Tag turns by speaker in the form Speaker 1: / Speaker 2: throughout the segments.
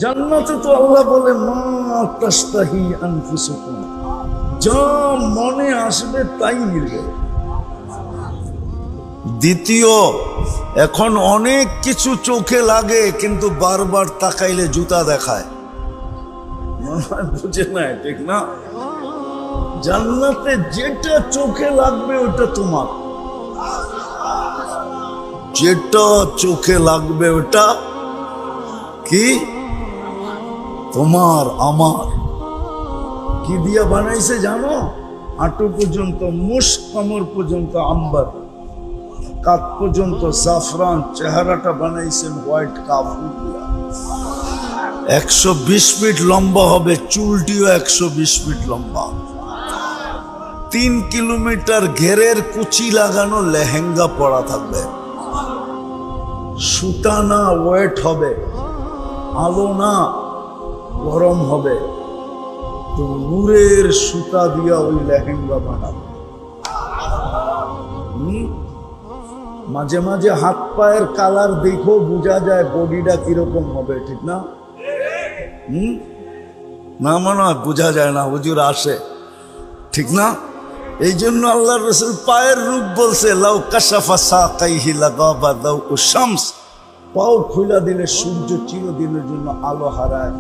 Speaker 1: জান্নাতে তো আল্লাহ বলে মা তাশতাহি আনফুসুকুম, যা মনে আসবে তাই মিলবে। দ্বিতীয়, এখন অনেক কিছু চোখে লাগে কিন্তু বারবার তাকাইলে জুতা দেখায়, বুঝে না, ঠিক না? জান্নাতে যেটা চোখে লাগবে ওটা তোমার, যেটা চোখে লাগবে ওটা কি তোমার আমার। কি দিয়া বানাইছে জানো? হাঁটু পর্যন্ত মুশ, কোমর পর্যন্ত আম্বার, কাঁধ পর্যন্ত জাফরান, চেহারাটা বানাইছেন হোয়াইট কাপড় দিয়া। 120 ফিট লম্বা হবে, চুলটিও 120 ফিট লম্বা। 3 কিলোমিটার ঘেরের কুচি লাগানো লেহেঙ্গা পরা থাকবে। সুতা না ওয়েট হবে, আলো না গরম হবে, তো নূরের সুতা দিয়া ওই লেহেঙ্গা বানাবে। মাঝে মাঝে হাত পায়ের কালার দেখো বোঝা যায় বডিটা কিরকম হবে, ঠিক না? না মনে হয় বোঝা যায় না, হুজুর আসে, ঠিক না? এই জন্য আল্লাহ রাসূল পায়ের রূপ বলছে, লাউ কাশাফা সাকাইহি লাগাবা দাউ শামস, পাও খুলে দিলে সূর্য চিরদিনের জন্য আলো হারায়।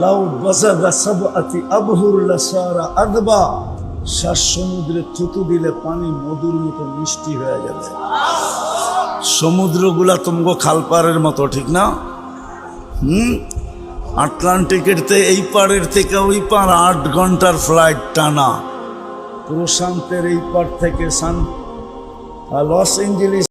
Speaker 1: লাউ বাসাগা সাবআতি আবহুর লাসারা আদবা, 7 সমুদ্রে থুতু দিলে পানি মধুর মতো মিষ্টি হয়ে যাবে। সমুদ্রগুলা তুমগো খালপাড়ের মতো, ঠিক না? আটলান্টিকের এই পাড়ের থেকে ওই পার 8 ঘন্টার ফ্লাইট টানা। প্রশান্তের এই পার থেকে লস এঞ্জেলিস